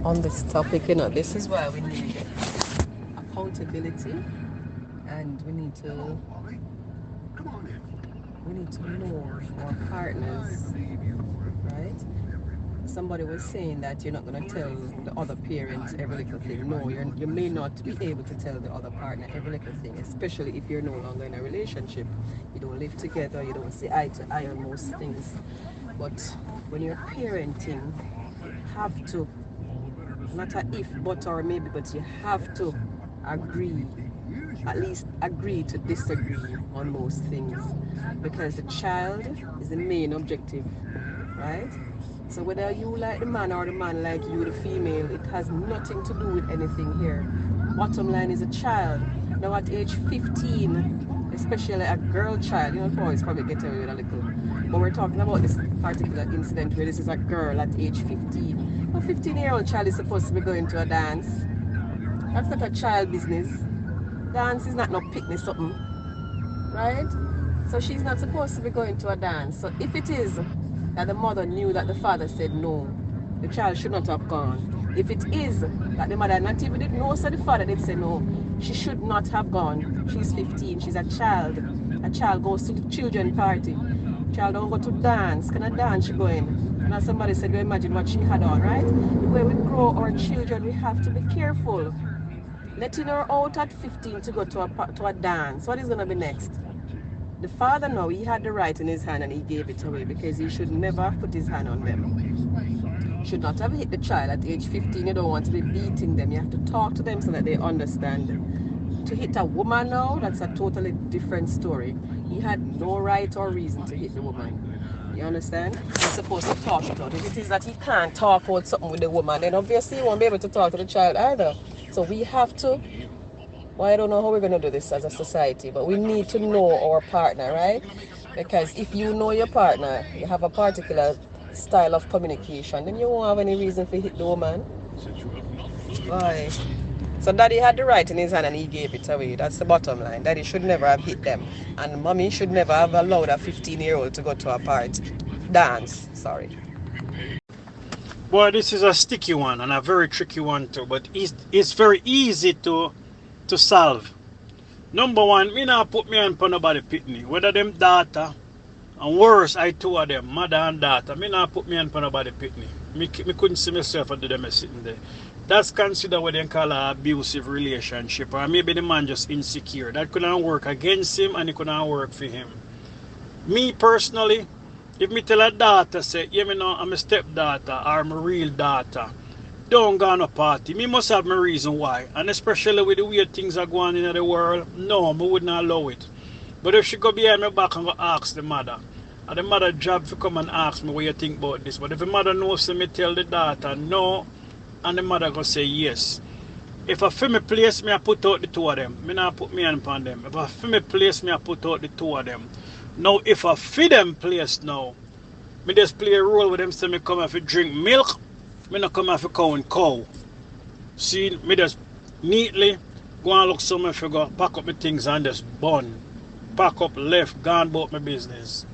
on this topic. This is why we need accountability, and we need to know our partners, right? Somebody was saying that you're not going to tell the other parents every little thing. No, you may not be able to tell the other partner every little thing, especially if you're no longer in a relationship. You don't live together, you don't see eye to eye on most things. But when you're parenting, you have to, not a if, but, or maybe, but you have to agree, at least agree to disagree on most things, because the child is the main objective, right? So whether you like the man or the man like you, the female, it has nothing to do with anything here. Bottom line is a child. Now at age 15, especially a girl child, boys probably get away with a little. But we're talking about this particular incident where this is a girl at age 15. A 15-year-old child is supposed to be going to a dance. That's not a child business. Dance is not no picnic something, right? So she's not supposed to be going to a dance. So if it is that the mother knew that the father said no, the child should not have gone. If it is that the mother not even did know, so the father did say no, she should not have gone. She's 15, she's a child. A child goes to the children party. Child don't go to dance. Can a dance she going? And as somebody said, you imagine what she had on, right? The way we grow our children, we have to be careful. Letting her out at 15 to go to a dance. What is going to be next? The father, no, he had the right in his hand and he gave it away, because he should never put his hand on them. Should not have hit the child at age 15. You don't want to be beating them. You have to talk to them so that they understand. To hit a woman now, that's a totally different story. He had no right or reason to hit the woman. You understand? He's supposed to talk it out. If it is that he can't talk out something with the woman, then obviously he won't be able to talk to the child either. So we have to, well, I don't know how we're going to do this as a society, but we need to know our partner, right? Because if you know your partner, you have a particular style of communication, then you won't have any reason to hit the woman. Why? So daddy had the right in his hand and he gave it away. That's the bottom line. Daddy should never have hit them. And mommy should never have allowed a 15-year-old to go to a party. Dance, sorry. Boy, this is a sticky one and a very tricky one too, but it's very easy to solve. Number one, me not put me on for nobody pitney. Whether them daughter, and worse, I two of them, mother and daughter, me not put me on for nobody pitney. Me couldn't see myself under them sitting there. That's considered what they call an abusive relationship, or maybe the man just insecure. That couldn't work against him and it couldn't work for him. Me personally, if me tell a daughter, say, yeah, me know I'm a stepdaughter or my real daughter, don't go on a party. Me must have my reason why. And especially with the way things are going in the world, no, I would not allow it. But if she go behind my back and go ask the mother, and the mother job to come and ask me what you think about this. But if the mother knows me tell the daughter no, and the mother go say yes. If I feel me place me, I put out the two of them. Me not put me on upon them. If I feel me place me, I put out the two of them. Now if I feel them place now, me just play a role with them so me come if drink milk. Me not come if cow and cow. See, me just neatly go and look somewhere if I go pack up my things and just bun. Pack up left, gone about my business.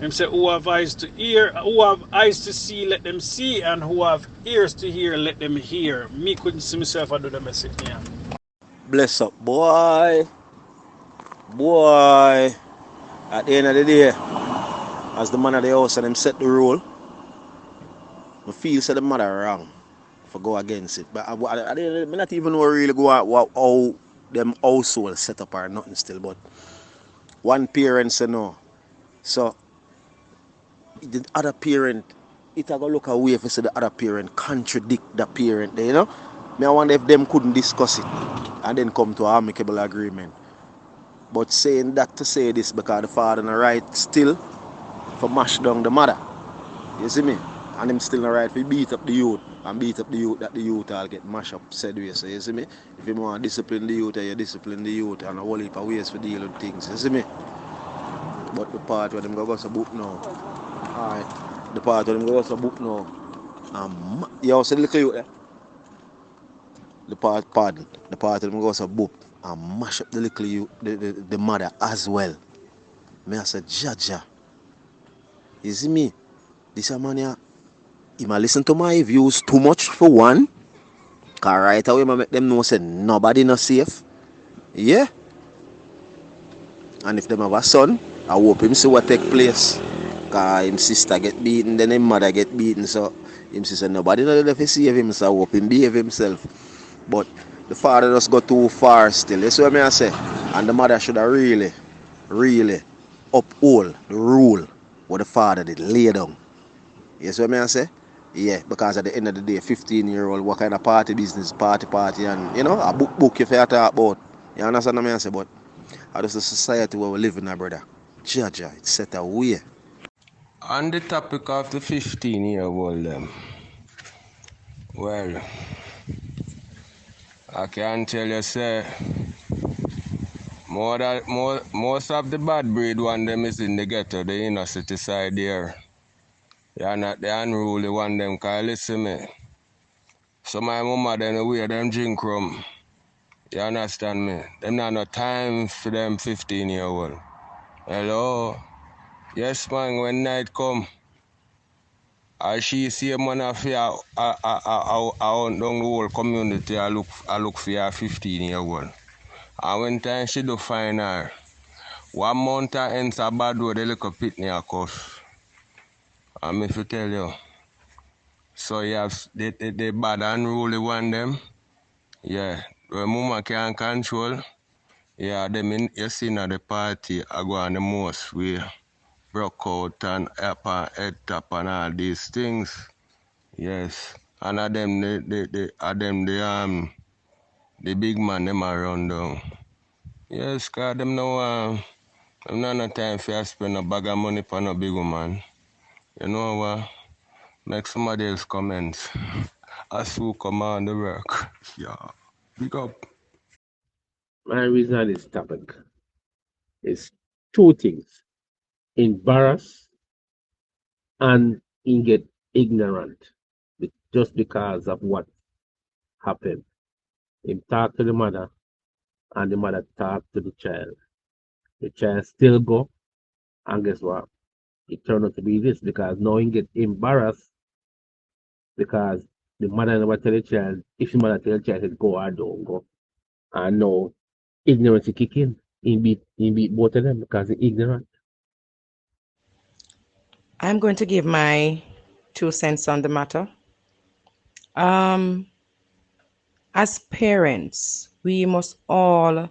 Him say, who have eyes to hear, who have eyes to see, let them see, and who have ears to hear, let them hear. Me couldn't see myself, I do the message here. Bless up, boy. Boy. At the end of the day, as the man of the house and them set the rule, I feel say the mother wrong for go against it. But I not even know really go out how them household set up or nothing still. But one parent say no. So the other parent, it a go look away if you say the other parent contradict the parent there, you know. Me I wonder if them couldn't discuss it and then come to an amicable agreement. But saying that to say this because the father no right still for mash down the mother. You see me? And him still no right for beat up the youth and beat up the youth that the youth all get mashed up said way. So you see me? If you want to discipline the youth, you discipline the youth and a whole heap of ways for deal with things. You see me? But the part where them go to book now. Alright. The part where them go to book now. You also the little youth there? The part where them go to book and mash up the little youth, the mother as well. Me I say, Jaja. You see me? This a man here, He might listen to my views too much for one. Cause right away I make them know say nobody not safe. Yeah. And if them have a son, I hope him see what take place. Cause him sister get beaten, then him mother get beaten. So him sister nobody not left to save him, so I hope him behave himself. But the father just go too far still. That's what I say. And the mother should have really, really uphold the rule what the father did lay down. You see what I say? Yeah, because at the end of the day, 15-year-old, what kind of party business, party, and you know, a book if you talk about. You understand what I say? But how does the society where we live in, brother? Jaja, it's set away. On the topic of the 15-year-old, well, I can tell you, say, most of the bad breed one them is in the ghetto, the inner city side there. They are not the unruly one them, cause listen me. So my mama then away them drink rum. You understand me? Them not no time for them 15-year-old. Hello? Yes man, when night come, as she see a man of fear out down the whole community, I look for her 15-year-old. And when time she do find her, 1 month I enter bad road, the little pitney a cuss. And if you tell you, so you have the bad unruly one them, yeah, the mama can't control, yeah, them in, you see at the party, I go on the most way, broke out and up and head tap and all these things, yes. And of them, the big man, them are run down. Yes, cause them no no time for spend a bag of money for no big woman. You know what? Make somebody else comments. As who come on the work. Yeah. Big up. My reason on this topic is two things: embarrass and in get ignorant just because of what happened. Him talk to the mother and the mother talk to the child. The child still go, and guess what? It turned out to be this because now he get embarrassed because the mother never tell the child. If the mother tell the child to go or don't go, and now ignorance kick in. He beat both of them because he ignorant. I'm going to give my 2 cents on the matter. As parents, we must all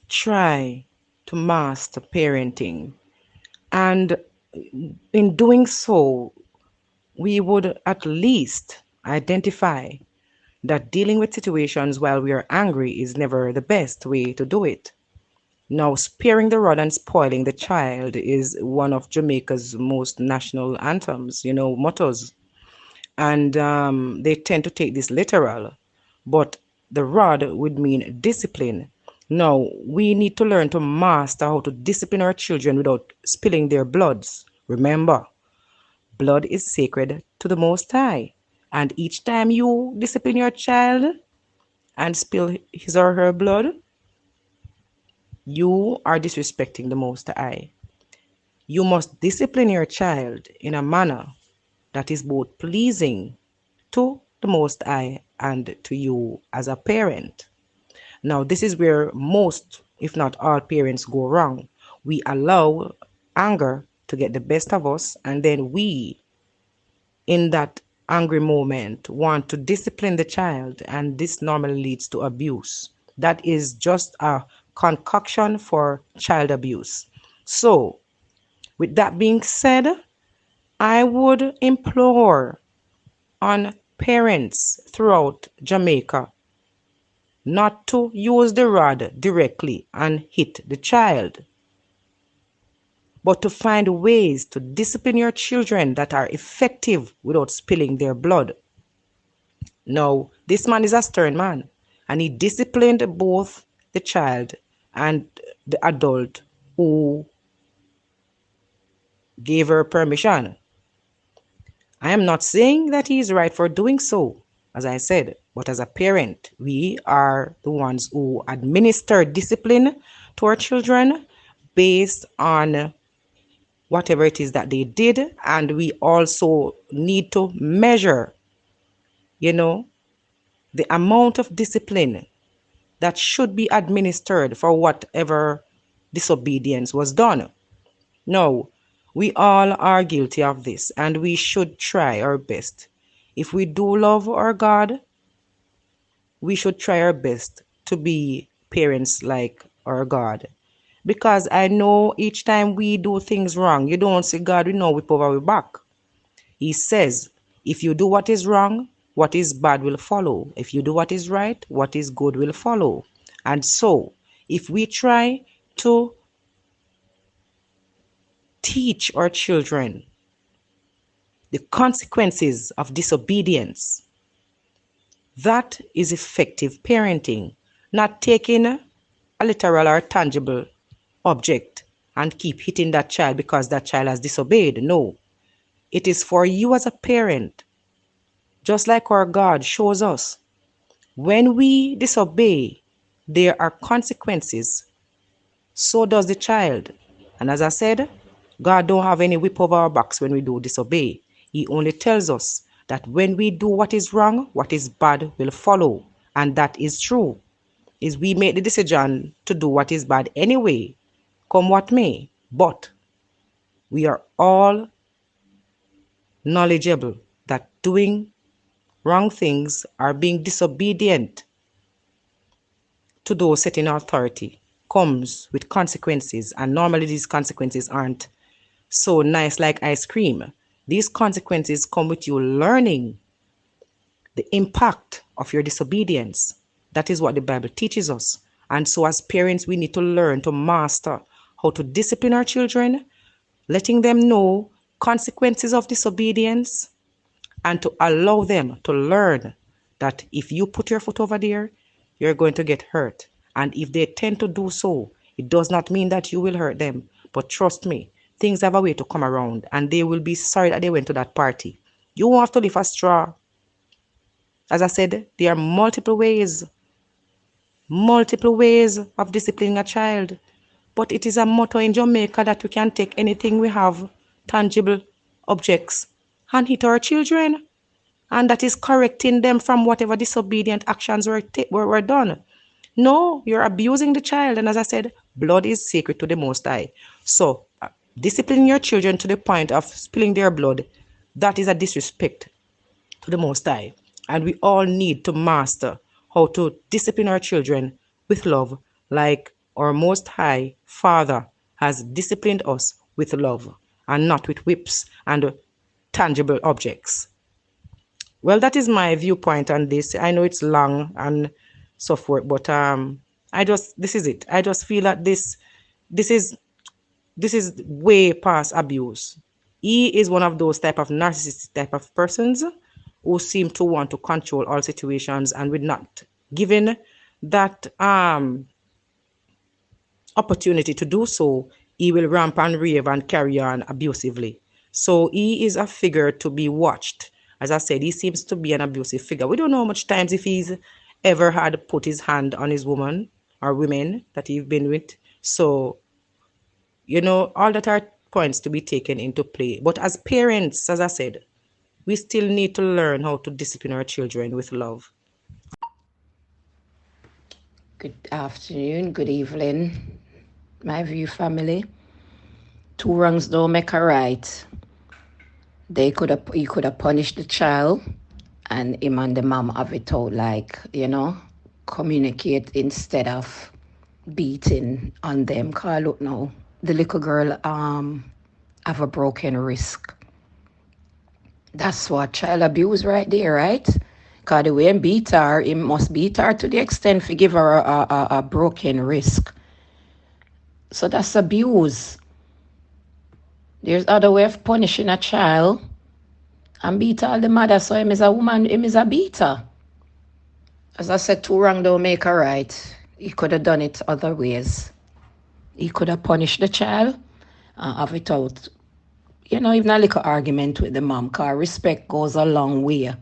try to master parenting. And in doing so, we would at least identify that dealing with situations while we are angry is never the best way to do it. Now, sparing the rod and spoiling the child is one of Jamaica's most national anthems, mottos. And they tend to take this literal. But the rod would mean discipline. Now, we need to learn to master how to discipline our children without spilling their bloods. Remember, blood is sacred to the Most High. And each time you discipline your child and spill his or her blood, you are disrespecting the Most High. You must discipline your child in a manner that is both pleasing to the Most High and to you as a parent. Now, this is where most, if not all, parents go wrong. We allow anger to get the best of us, and then we, in that angry moment, want to discipline the child, and this normally leads to abuse. That is just a concoction for child abuse. So, with that being said, I would implore on parents throughout Jamaica not to use the rod directly and hit the child, but to find ways to discipline your children that are effective without spilling their blood. Now, this man is a stern man, and he disciplined both the child and the adult who gave her permission. I am not saying that he is right for doing so, as I said, but as a parent, we are the ones who administer discipline to our children based on whatever it is that they did, and we also need to measure, the amount of discipline that should be administered for whatever disobedience was done. No, we all are guilty of this, and we should try our best. If we do love our God, we should try our best to be parents like our God. Because I know each time we do things wrong, you don't see God, we know whip over our back. He says, if you do what is wrong, what is bad will follow. If you do what is right, what is good will follow. And so, if we try to teach our children the consequences of disobedience, that is effective parenting, not taking a literal or tangible object and keep hitting that child because that child has disobeyed. No, it is for you as a parent, just like our God shows us. When we disobey, there are consequences. So does the child. And as I said, God don't have any whip over our backs when we do disobey. He only tells us that when we do what is wrong, what is bad will follow. And that is true. Is we make the decision to do what is bad anyway, come what may. But we are all knowledgeable that doing wrong things or being disobedient to those set in authority comes with consequences. And normally these consequences aren't so nice like ice cream. These consequences come with you learning the impact of your disobedience. That is what the Bible teaches us. And so as parents, we need to learn to master how to discipline our children, letting them know consequences of disobedience, and to allow them to learn that if you put your foot over there, you're going to get hurt. And if they tend to do so, it does not mean that you will hurt them. But trust me, things have a way to come around, and they will be sorry that they went to that party. You won't have to lift a straw. As I said, there are multiple ways of disciplining a child. But it is a motto in Jamaica that we can take anything we have, tangible objects, and hit our children. And that is correcting them from whatever disobedient actions were done. No, you're abusing the child. And as I said, blood is sacred to the Most High. So disciplining your children to the point of spilling their blood, that is a disrespect to the Most High. And we all need to master how to discipline our children with love, like our Most High Father has disciplined us with love, and not with whips and tangible objects. Well, that is my viewpoint on this. I know it's long and so forth, but this is it. I just feel that this is way past abuse. He is one of those type of narcissistic type of persons who seem to want to control all situations, and with not given that opportunity to do so, he will ramp and rave and carry on abusively. So he is a figure to be watched. As I said, he seems to be an abusive figure. We don't know how much times if he's ever had put his hand on his woman or women that he's been with. So, all that are points to be taken into play. But as parents, as I said, we still need to learn how to discipline our children with love. Good afternoon, good evening, my view family. Two wrongs don't make a right. He could have punished the child, and him and the mom have it out, like, communicate instead of beating on them. Cause look now, the little girl have a broken wrist. That's what child abuse right there, right? Because the way he beat her, he must beat her to the extent to give her a broken wrist. So that's abuse. There's other way of punishing a child and beat all the mother. So him is a woman, him is a beater. As I said, two wrong don't make a right. He could have done it other ways. He could have punished the child and have it out. Even a little argument with the mom, because respect goes a long way.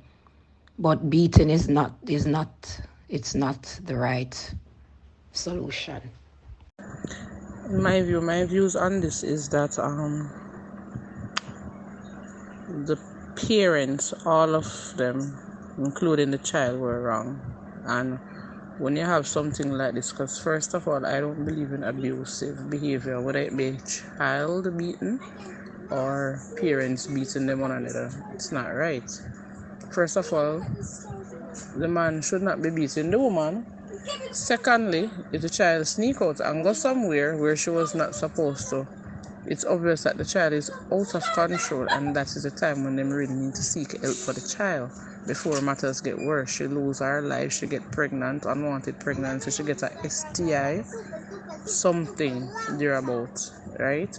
But beating it's not the right solution. In my view, my views on this is that the parents, all of them, including the child, were wrong. And when you have something like this, because first of all, I don't believe in abusive behavior, whether it be child beaten or parents beating them one another. It's not right. First of all, the man should not be beating the woman. Secondly, if the child sneak out and go somewhere where she was not supposed to, it's obvious that the child is out of control, and that is the time when they really need to seek help for the child before matters get worse. She lose her life, she get pregnant, unwanted pregnancy, she gets a STI, something thereabout, right?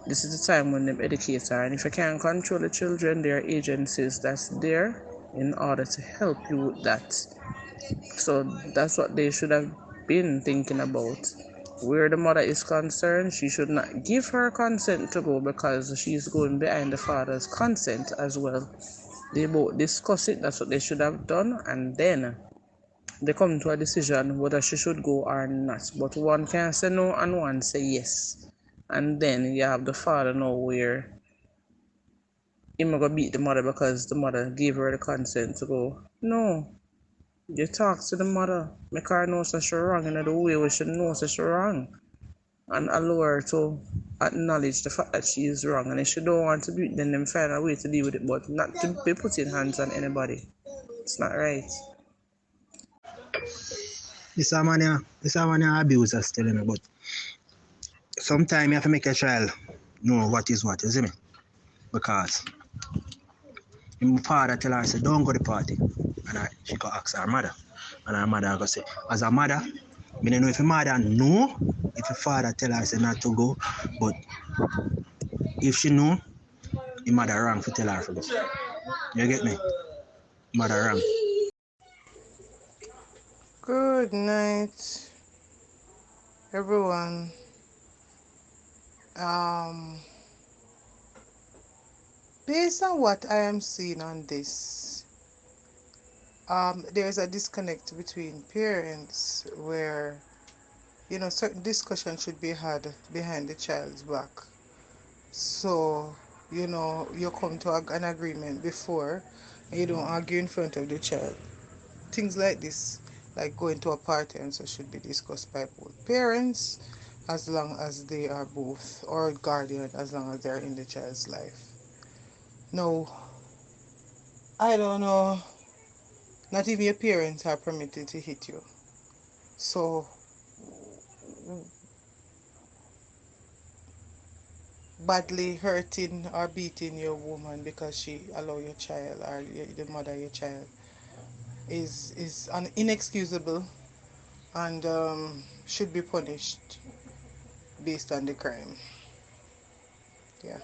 This is the time when they educate her, and if you can't control the children, there are agencies that's there in order to help you with that. So that's what they should have been thinking about. Where the mother is concerned, she should not give her consent to go because she's going behind the father's consent as well. They both discuss it, that's what they should have done, and then they come to a decision whether she should go or not. But one can say no and one say yes. And then you have the father know where he's going to beat the mother because the mother gave her the consent to go. No. You talk to the mother, make her know that she's wrong in the way we should know that she's wrong. And allow her to acknowledge the fact that she is wrong. And if she don't want to do it, then them find a way to deal with it, but not to be putting hands on anybody. It's not right. This is one abuse is telling me, but sometimes you have to make a child know what is what, you see me? Because my father tell her, say, don't go to the party. And she go ask her mother. And her mother go say, as a mother, I don't know if your mother know, if your father tell her say not to go, but if she know, your mother wrong to tell her to go. You get me? Mother wrong. Good night, everyone. Based on what I am seeing on this, there's a disconnect between parents where, certain discussion should be had behind the child's back. So, you come to an agreement before and you don't argue in front of the child. Things like this, like going to a party and so, should be discussed by both parents as long as they are both, or guardian as long as they're in the child's life. No, I don't know. Not even your parents are permitted to hit you. So, badly hurting or beating your woman because she allow your child, or the mother of your child, is inexcusable, and should be punished based on the crime. Yeah.